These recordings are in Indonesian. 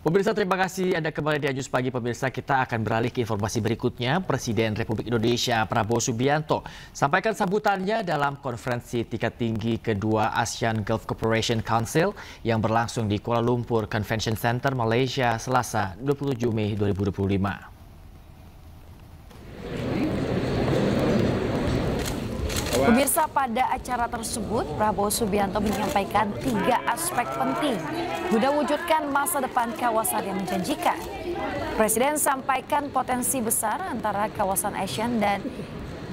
Pemirsa, terima kasih Anda kembali di Ajus Pagi. Pemirsa, kita akan beralih ke informasi berikutnya. Presiden Republik Indonesia Prabowo Subianto sampaikan sambutannya dalam konferensi tingkat tinggi kedua ASEAN Gulf Cooperation Council yang berlangsung di Kuala Lumpur Convention Center, Malaysia, Selasa 27 Mei 2025. Pemirsa, pada acara tersebut Prabowo Subianto menyampaikan 3 aspek penting guna wujudkan masa depan kawasan yang menjanjikan. Presiden sampaikan potensi besar antara kawasan ASEAN dan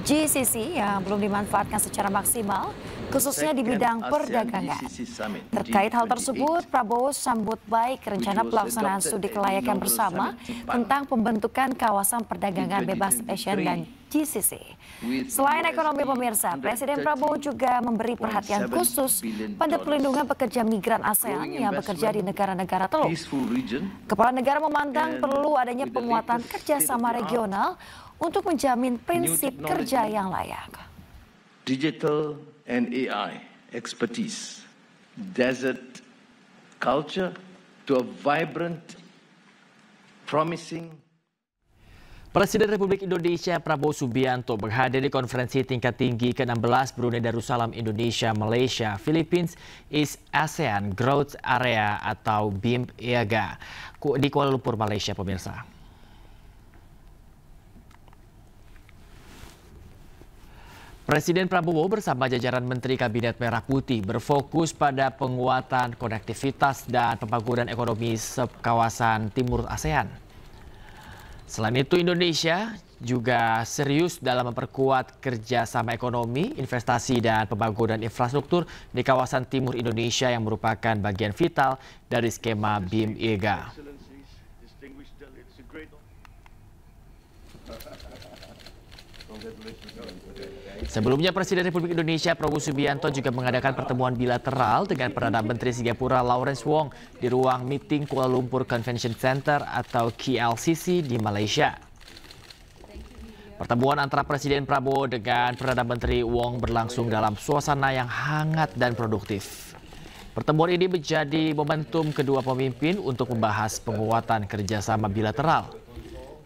GCC yang belum dimanfaatkan secara maksimal, khususnya di bidang perdagangan. Terkait hal tersebut, Prabowo sambut baik rencana pelaksanaan studi kelayakan bersama tentang pembentukan kawasan perdagangan bebas ASEAN dan GCC. Selain ekonomi, pemirsa, Presiden Prabowo juga memberi perhatian khusus pada pelindungan pekerja migran ASEAN yang bekerja di negara-negara teluk. Kepala negara memandang perlu adanya penguatan kerjasama regional untuk menjamin prinsip kerja yang layak. Digital and AI expertise, desert culture to a vibrant, promising. Presiden Republik Indonesia Prabowo Subianto menghadiri konferensi tingkat tinggi ke-16 Brunei Darussalam Indonesia Malaysia Philippines East ASEAN Growth Area atau BIMP-EAGA di Kuala Lumpur, Malaysia, pemirsa. Presiden Prabowo bersama jajaran Menteri Kabinet Merah Putih berfokus pada penguatan konektivitas dan pembangunan ekonomi kawasan Timur ASEAN. Selain itu, Indonesia juga serius dalam memperkuat kerjasama ekonomi, investasi, dan pembangunan infrastruktur di kawasan Timur Indonesia yang merupakan bagian vital dari skema BIM-EAGA. Sebelumnya, Presiden Republik Indonesia Prabowo Subianto juga mengadakan pertemuan bilateral dengan Perdana Menteri Singapura Lawrence Wong di ruang meeting Kuala Lumpur Convention Center atau KLCC di Malaysia. Pertemuan antara Presiden Prabowo dengan Perdana Menteri Wong berlangsung dalam suasana yang hangat dan produktif. Pertemuan ini menjadi momentum kedua pemimpin untuk membahas penguatan kerjasama bilateral.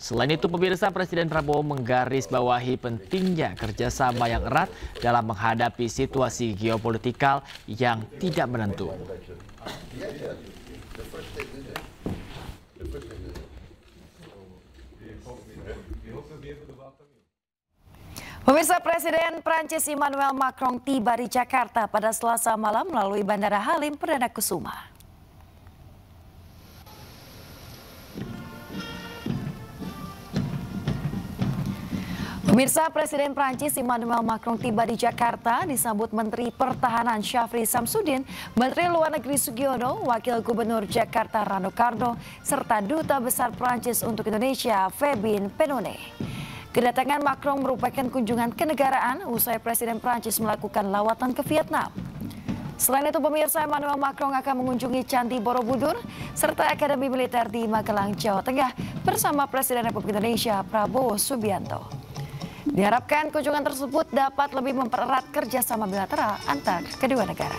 Selain itu, pemirsa, Presiden Prabowo menggarisbawahi pentingnya kerjasama yang erat dalam menghadapi situasi geopolitikal yang tidak menentu. Pemirsa, Presiden Prancis Emmanuel Macron tiba di Jakarta pada Selasa malam melalui Bandara Halim Perdana Kusuma. Pemirsa, Presiden Prancis Emmanuel Macron tiba di Jakarta disambut Menteri Pertahanan Syafri Samsudin, Menteri Luar Negeri Sugiono, Wakil Gubernur Jakarta Rano Karno, serta Duta Besar Prancis untuk Indonesia Fabien Penone. Kedatangan Macron merupakan kunjungan kenegaraan usai Presiden Prancis melakukan lawatan ke Vietnam. Selain itu, pemirsa, Emmanuel Macron akan mengunjungi Candi Borobudur serta Akademi Militer di Magelang, Jawa Tengah bersama Presiden Republik Indonesia Prabowo Subianto. Diharapkan kunjungan tersebut dapat lebih mempererat kerjasama bilateral antar kedua negara.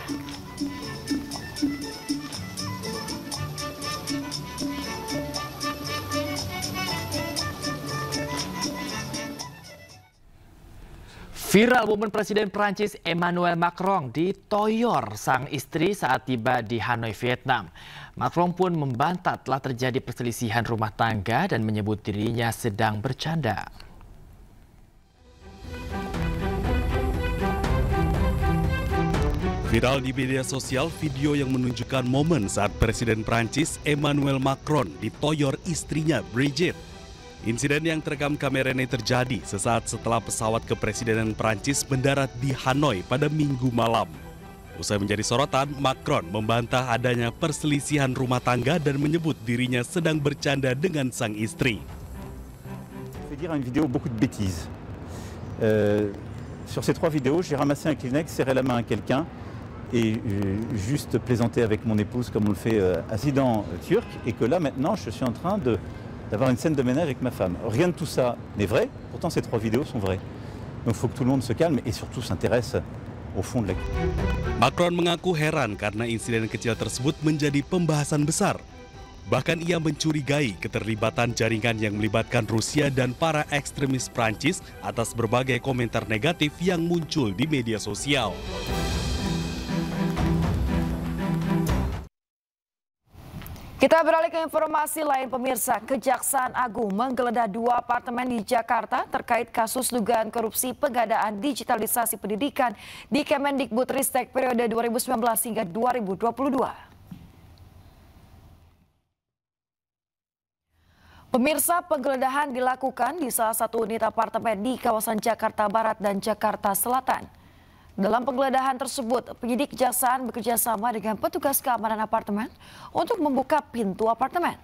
Viral momen Presiden Prancis Emmanuel Macron ditoyor sang istri saat tiba di Hanoi, Vietnam. Macron pun membantah telah terjadi perselisihan rumah tangga dan menyebut dirinya sedang bercanda. Viral di media sosial video yang menunjukkan momen saat Presiden Prancis Emmanuel Macron ditoyor istrinya Brigitte. Insiden yang terekam kamera ini terjadi sesaat setelah pesawat kepresidenan Prancis mendarat di Hanoi pada Minggu malam. Usai menjadi sorotan, Macron membantah adanya perselisihan rumah tangga dan menyebut dirinya sedang bercanda dengan sang istri. Je vais dire une vidéo beaucoup de bêtises. Sur ces 3 vidéos, j'ai ramassé un Kleenex, serré la main à quelqu'un et juste plaisanté avec mon épouse comme on le fait incident turc, et que là maintenant je suis en train d'avoir une scène de ménage avec ma femme. Rien de tout ça n'est vrai, pourtant ces 3 vidéos sont vraies. Donc il faut que tout le monde se calme et surtout s'intéresse au fond de la... Macron mengaku heran karena insiden kecil tersebut menjadi pembahasan besar. Bahkan ia mencurigai keterlibatan jaringan yang melibatkan Rusia dan para ekstremis Prancis atas berbagai komentar negatif yang muncul di media sosial. Kita beralih ke informasi lain, pemirsa. Kejaksaan Agung menggeledah 2 apartemen di Jakarta terkait kasus dugaan korupsi pengadaan digitalisasi pendidikan di Kemendikbudristek periode 2019 hingga 2022. Pemirsa, penggeledahan dilakukan di salah satu unit apartemen di kawasan Jakarta Barat dan Jakarta Selatan. Dalam penggeledahan tersebut, penyidik kejaksaan bekerja sama dengan petugas keamanan apartemen untuk membuka pintu apartemen.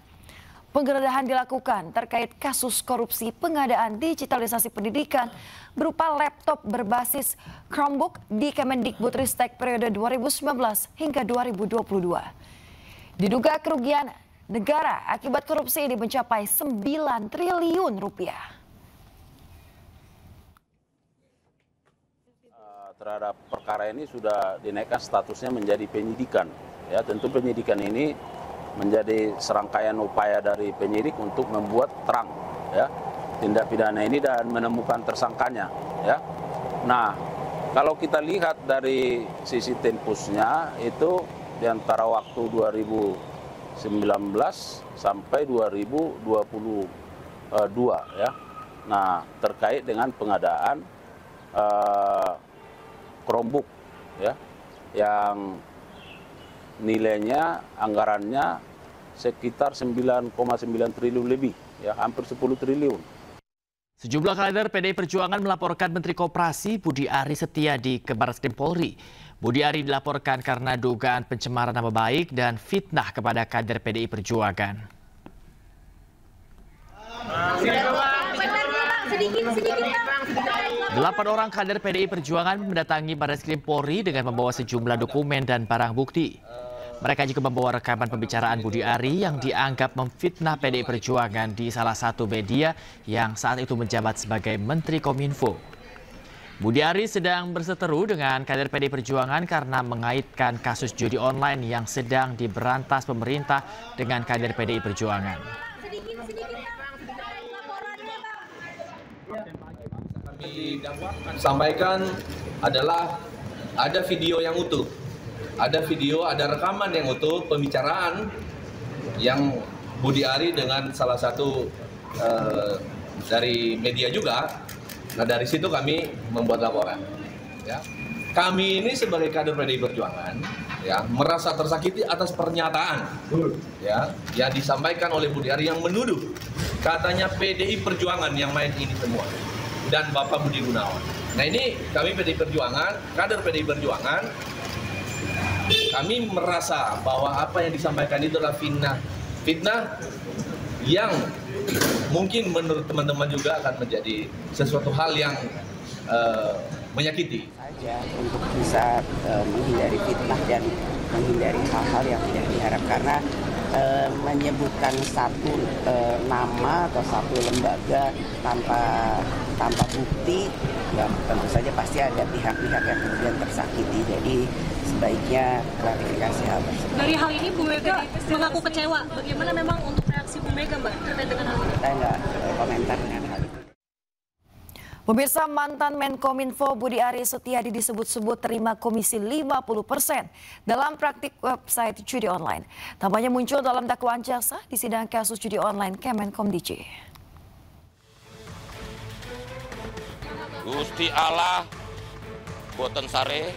Penggeledahan dilakukan terkait kasus korupsi pengadaan digitalisasi pendidikan berupa laptop berbasis Chromebook di Kemendikbudristek periode 2019 hingga 2022. Diduga kerugian negara akibat korupsi ini mencapai 9 triliun rupiah. Terhadap perkara ini sudah dinaikkan statusnya menjadi penyidikan. Ya, tentu penyidikan ini menjadi serangkaian upaya dari penyidik untuk membuat terang ya tindak pidana ini dan menemukan tersangkanya. Ya, nah kalau kita lihat dari sisi tempusnya itu di antara waktu 2019 sampai 2022 ya. Nah terkait dengan pengadaan Chromebook ya yang nilainya anggarannya sekitar 9,9 triliun lebih ya, hampir 10 triliun. Sejumlah kader PDI Perjuangan melaporkan Menteri Koperasi Budi Ari Setiadi ke Barreskrim Polri. Budi Ari dilaporkan karena dugaan pencemaran nama baik dan fitnah kepada kader PDI Perjuangan. Delapan orang kader PDI Perjuangan mendatangi Barreskrim Polri dengan membawa sejumlah dokumen dan barang bukti. Mereka juga membawa rekaman pembicaraan Budi Ari yang dianggap memfitnah PDI Perjuangan di salah satu media yang saat itu menjabat sebagai Menteri Kominfo. Budi Ari sedang berseteru dengan kader PDI Perjuangan karena mengaitkan kasus judi online yang sedang diberantas pemerintah dengan kader PDI Perjuangan. Sampaikan adalah ada video yang utuh, ada rekaman yang utuh pembicaraan yang Budi Ari dengan salah satu dari media juga. Nah dari situ kami membuat laporan. Ya. Kami ini sebagai kader PDI Perjuangan ya merasa tersakiti atas pernyataan ya yang disampaikan oleh Budi Ari yang menuduh katanya PDI Perjuangan yang main ini semua. Dan Bapak Budi Gunawan. Nah ini kami PDI Perjuangan, kader PDI Perjuangan, kami merasa bahwa apa yang disampaikan itu adalah fitnah yang mungkin menurut teman-teman juga akan menjadi sesuatu hal yang menyakiti. Saja untuk bisa menghindari fitnah dan menghindari hal-hal yang tidak diharapkan karena menyebutkan satu nama atau satu lembaga tanpa bukti, ya tentu saja pasti ada pihak-pihak yang kemudian tersakiti. Jadi sebaiknya klarifikasi hal tersebut. Dari hal ini Bu Mega mengaku kecewa. Bagaimana memang untuk reaksi Bu Mega Mbak terkait dengan hal ini? Kita nggak komentar dengan hal itu. Pemirsa, mantan Menkominfo Budi Ari Setiadi disebut-sebut terima komisi 50% dalam praktik website judi online. Tampaknya muncul dalam dakwaan jaksa di sidang kasus judi online Kemenkom DJ. Gusti Allah, boten sare.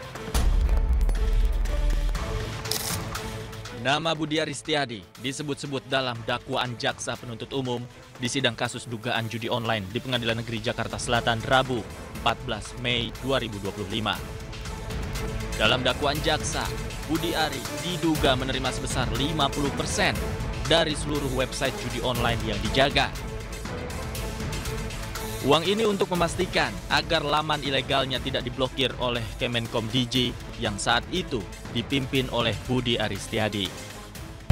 Nama Budi Ari Setiadi disebut-sebut dalam dakwaan jaksa penuntut umum di sidang kasus dugaan judi online di Pengadilan Negeri Jakarta Selatan Rabu 14 Mei 2025. Dalam dakwaan jaksa, Budi Ari diduga menerima sebesar 50% dari seluruh website judi online yang dijaga. Uang ini untuk memastikan agar laman ilegalnya tidak diblokir oleh Kemenkom DJ yang saat itu dipimpin oleh Budi Ari Setiadi.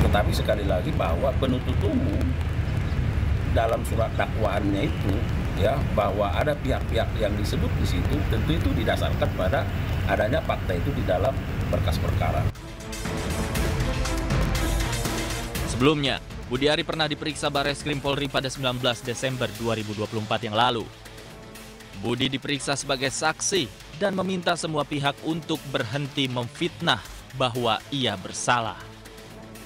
Tetapi sekali lagi bahwa penuntut umum dalam surat dakwaannya itu ya bahwa ada pihak-pihak yang disebut di situ, tentu itu didasarkan pada adanya fakta itu di dalam berkas perkara. Sebelumnya, Budiari pernah diperiksa Barreskrim Polri pada 19 Desember 2024 yang lalu. Budi diperiksa sebagai saksi dan meminta semua pihak untuk berhenti memfitnah bahwa ia bersalah.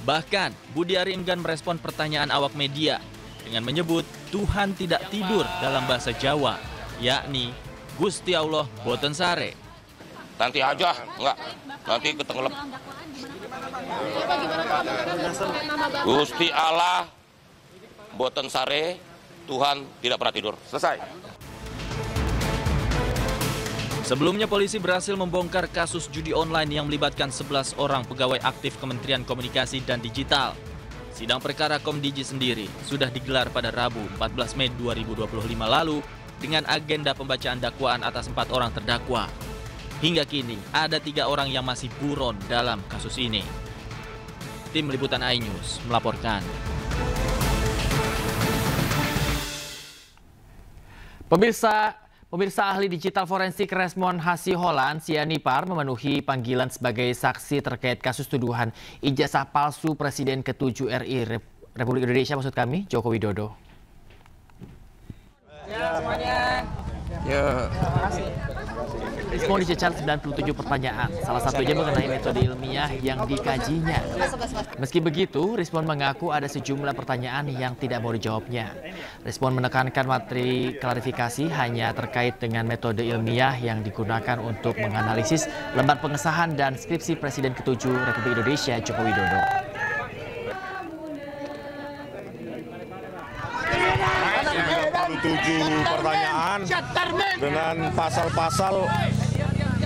Bahkan, Budiari enggan merespon pertanyaan awak media dengan menyebut Tuhan tidak tidur dalam bahasa Jawa, yakni Gusti Allah boten sare. Nanti aja, enggak. Nanti ketenggelam. Gusti Allah boten sare, Tuhan tidak pernah tidur. Selesai. Sebelumnya polisi berhasil membongkar kasus judi online yang melibatkan 11 orang pegawai aktif Kementerian Komunikasi dan Digital. Sidang perkara Komdigi sendiri sudah digelar pada Rabu 14 Mei 2025 lalu dengan agenda pembacaan dakwaan atas 4 orang terdakwa. Hingga kini ada 3 orang yang masih buron dalam kasus ini. Tim Liputan iNews melaporkan. Pemirsa ahli digital forensik Resmond Hasiholan Sianipar memenuhi panggilan sebagai saksi terkait kasus tuduhan ijazah palsu Presiden ke-7 RI Republik Indonesia, maksud kami Joko Widodo. Ya semuanya. Ya. Resmond dicecar 97 pertanyaan, salah satunya mengenai metode ilmiah yang dikajinya. Meski begitu, Resmond mengaku ada sejumlah pertanyaan yang tidak mau dijawabnya. Resmond menekankan materi klarifikasi hanya terkait dengan metode ilmiah yang digunakan untuk menganalisis lembar pengesahan dan skripsi Presiden ke-7 Republik Indonesia Joko Widodo. Pertanyaan dengan pasal-pasal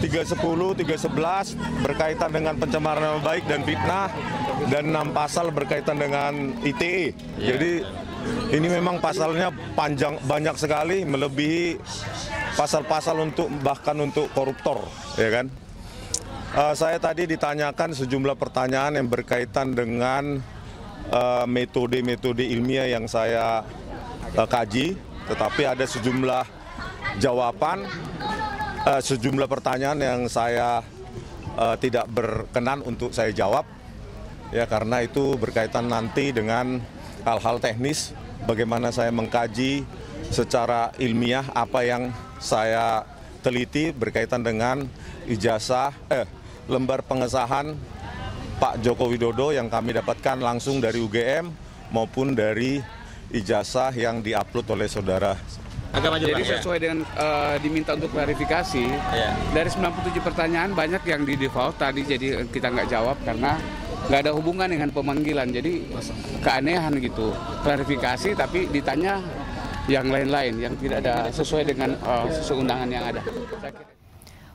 310, 311 berkaitan dengan pencemaran nama baik dan fitnah, dan 6 pasal berkaitan dengan ITE. Jadi ini memang pasalnya panjang, banyak sekali, melebihi pasal-pasal bahkan untuk koruptor, ya kan? Saya tadi ditanyakan sejumlah pertanyaan yang berkaitan dengan metode-metode ilmiah yang saya kaji, tetapi ada sejumlah jawaban, sejumlah pertanyaan yang saya tidak berkenan untuk saya jawab, ya karena itu berkaitan nanti dengan hal-hal teknis, bagaimana saya mengkaji secara ilmiah apa yang saya teliti berkaitan dengan ijazah, lembar pengesahan Pak Joko Widodo yang kami dapatkan langsung dari UGM maupun dari ijazah yang diupload oleh saudara. Jadi sesuai dengan diminta untuk klarifikasi, dari 97 pertanyaan banyak yang di default tadi, jadi kita nggak jawab karena nggak ada hubungan dengan pemanggilan, jadi keanehan gitu. Klarifikasi tapi ditanya yang lain-lain yang tidak ada sesuai dengan sesuai undangan yang ada.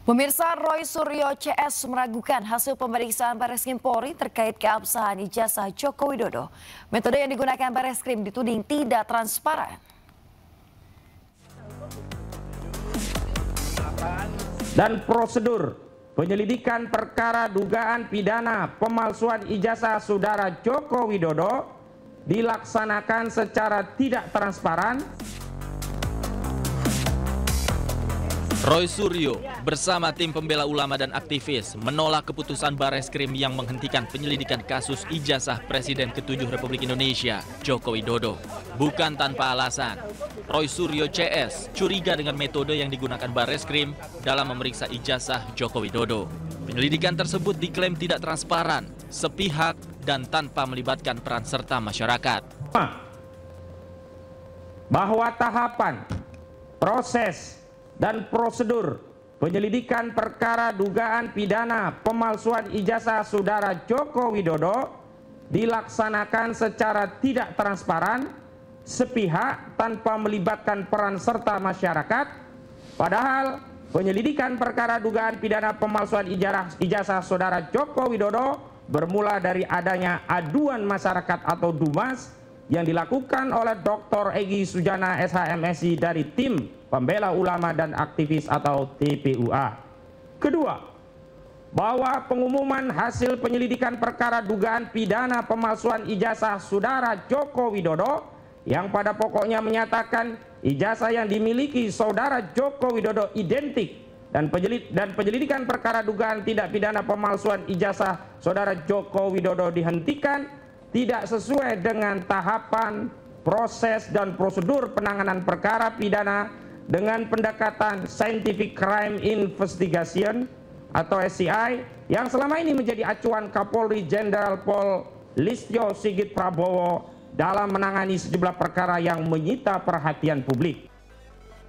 Pemirsa, Roy Suryo CS meragukan hasil pemeriksaan Barreskrim Polri terkait keabsahan ijazah Joko Widodo. Metode yang digunakan Barreskrim dituding tidak transparan. Dan prosedur penyelidikan perkara dugaan pidana pemalsuan ijazah saudara Joko Widodo dilaksanakan secara tidak transparan. Roy Suryo bersama tim pembela ulama dan aktivis menolak keputusan Barreskrim yang menghentikan penyelidikan kasus ijazah Presiden ke-7 Republik Indonesia Joko Widodo. Bukan tanpa alasan, Roy Suryo CS curiga dengan metode yang digunakan Barreskrim dalam memeriksa ijazah Joko Widodo. Penyelidikan tersebut diklaim tidak transparan, sepihak, dan tanpa melibatkan peran serta masyarakat. Bahwa tahapan, proses, dan prosedur penyelidikan perkara dugaan pidana pemalsuan ijazah saudara Joko Widodo dilaksanakan secara tidak transparan, sepihak, tanpa melibatkan peran serta masyarakat. Padahal penyelidikan perkara dugaan pidana pemalsuan ijazah saudara Joko Widodo bermula dari adanya aduan masyarakat atau DUMAS yang dilakukan oleh Dr. Egy Sujana SHMSI dari tim Pembela Ulama dan Aktivis atau TPUA. Kedua, bahwa pengumuman hasil penyelidikan perkara dugaan pidana pemalsuan ijazah saudara Joko Widodo yang pada pokoknya menyatakan ijazah yang dimiliki saudara Joko Widodo identik dan penyelidikan perkara dugaan tindak pidana pemalsuan ijazah saudara Joko Widodo dihentikan tidak sesuai dengan tahapan, proses, dan prosedur penanganan perkara pidana dengan pendekatan Scientific Crime Investigation atau SCI yang selama ini menjadi acuan Kapolri Jenderal Pol Listio Sigit Prabowo dalam menangani sejumlah perkara yang menyita perhatian publik.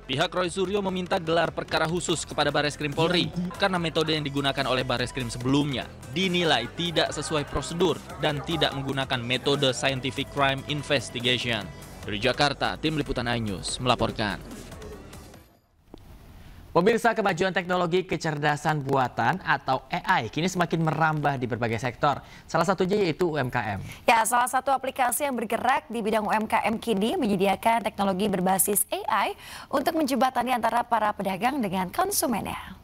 Pihak Roy Suryo meminta gelar perkara khusus kepada Barreskrim Polri karena metode yang digunakan oleh Barreskrim sebelumnya dinilai tidak sesuai prosedur dan tidak menggunakan metode Scientific Crime Investigation. Dari Jakarta, Tim Liputan iNews melaporkan. Pemirsa, kemajuan teknologi kecerdasan buatan atau AI kini semakin merambah di berbagai sektor. Salah satunya yaitu UMKM. Ya, salah satu aplikasi yang bergerak di bidang UMKM kini menyediakan teknologi berbasis AI untuk menjembatani antara para pedagang dengan konsumennya.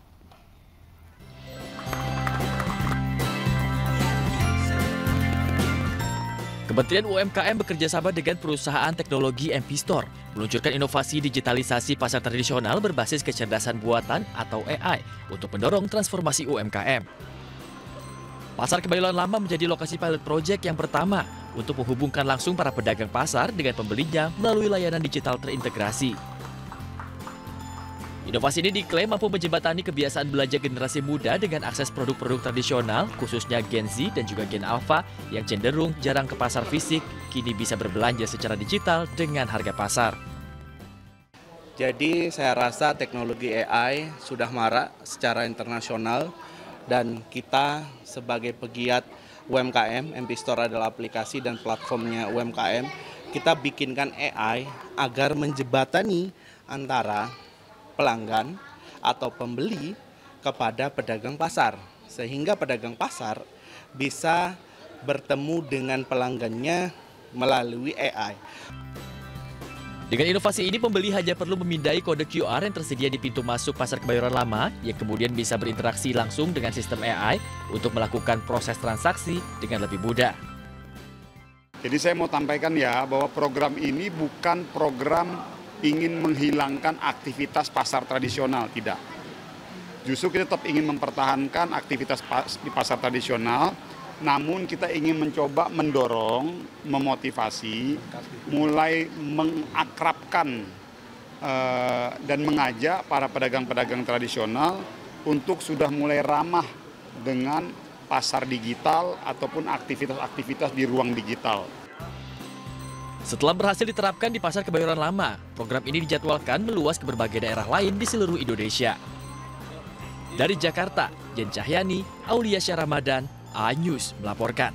Kementerian UMKM bekerjasama dengan perusahaan teknologi MP Store meluncurkan inovasi digitalisasi pasar tradisional berbasis kecerdasan buatan atau AI untuk mendorong transformasi UMKM. Pasar Kebayoran Lama menjadi lokasi pilot project yang pertama untuk menghubungkan langsung para pedagang pasar dengan pembelinya melalui layanan digital terintegrasi. Inovasi ini diklaim mampu menjembatani kebiasaan belanja generasi muda dengan akses produk-produk tradisional, khususnya Gen Z dan juga Gen Alpha yang cenderung jarang ke pasar fisik, kini bisa berbelanja secara digital dengan harga pasar. Jadi saya rasa teknologi AI sudah marak secara internasional dan kita sebagai pegiat UMKM, MP Store adalah aplikasi dan platformnya UMKM, kita bikinkan AI agar menjembatani antara pelanggan atau pembeli kepada pedagang pasar, sehingga pedagang pasar bisa bertemu dengan pelanggannya melalui AI. Dengan inovasi ini, pembeli hanya perlu memindai kode QR yang tersedia di pintu masuk Pasar Kebayoran Lama yang kemudian bisa berinteraksi langsung dengan sistem AI untuk melakukan proses transaksi dengan lebih mudah. Jadi saya mau sampaikan ya bahwa program ini bukan program ingin menghilangkan aktivitas pasar tradisional, tidak. Justru kita tetap ingin mempertahankan aktivitas di pasar tradisional, namun kita ingin mencoba mendorong, memotivasi, mulai mengakrabkan dan mengajak para pedagang-pedagang tradisional untuk sudah mulai ramah dengan pasar digital ataupun aktivitas-aktivitas di ruang digital. Setelah berhasil diterapkan di Pasar Kebayoran Lama, program ini dijadwalkan meluas ke berbagai daerah lain di seluruh Indonesia. Dari Jakarta, Jen Cahyani, Aulia Syah Ramadan, iNews melaporkan.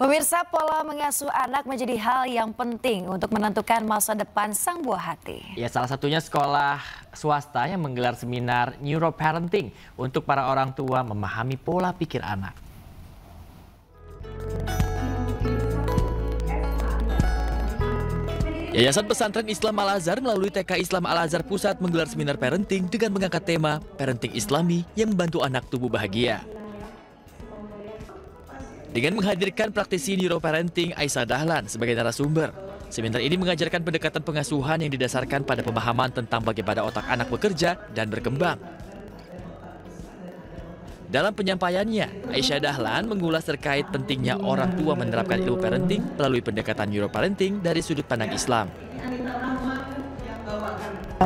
Pemirsa, pola mengasuh anak menjadi hal yang penting untuk menentukan masa depan sang buah hati. Ya, salah satunya sekolah swasta yang menggelar seminar neuroparenting untuk para orang tua memahami pola pikir anak. Yayasan Pesantren Islam Al-Azhar melalui TK Islam Al-Azhar Pusat menggelar seminar parenting dengan mengangkat tema Parenting Islami yang membantu anak tumbuh bahagia. Dengan menghadirkan praktisi neuroparenting Aisyah Dahlan sebagai narasumber, seminar ini mengajarkan pendekatan pengasuhan yang didasarkan pada pemahaman tentang bagaimana otak anak bekerja dan berkembang. Dalam penyampaiannya, Aisyah Dahlan mengulas terkait pentingnya orang tua menerapkan ilmu parenting melalui pendekatan neuroparenting dari sudut pandang Islam.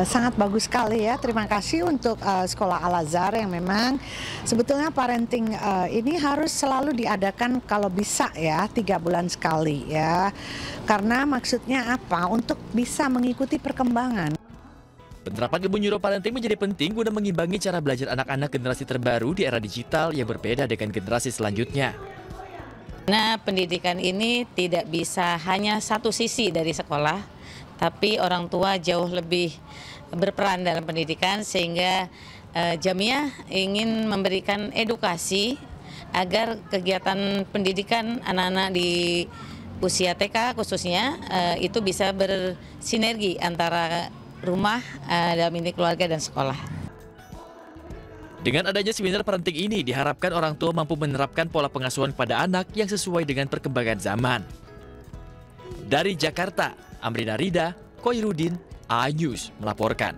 Sangat bagus sekali ya, terima kasih untuk Sekolah Al-Azhar yang memang sebetulnya parenting ini harus selalu diadakan kalau bisa ya 3 bulan sekali ya. Karena maksudnya apa? Untuk bisa mengikuti perkembangan. Penerapan ilmu neuroparenting menjadi penting guna mengimbangi cara belajar anak-anak generasi terbaru di era digital yang berbeda dengan generasi selanjutnya. Nah, pendidikan ini tidak bisa hanya satu sisi dari sekolah, tapi orang tua jauh lebih berperan dalam pendidikan sehingga Jamiah ingin memberikan edukasi agar kegiatan pendidikan anak-anak di usia TK khususnya itu bisa bersinergi antara rumah, dalam ini keluarga dan sekolah. Dengan adanya seminar parenting ini, diharapkan orang tua mampu menerapkan pola pengasuhan pada anak yang sesuai dengan perkembangan zaman. Dari Jakarta, Amrina Rida, Koirudin, iNews melaporkan.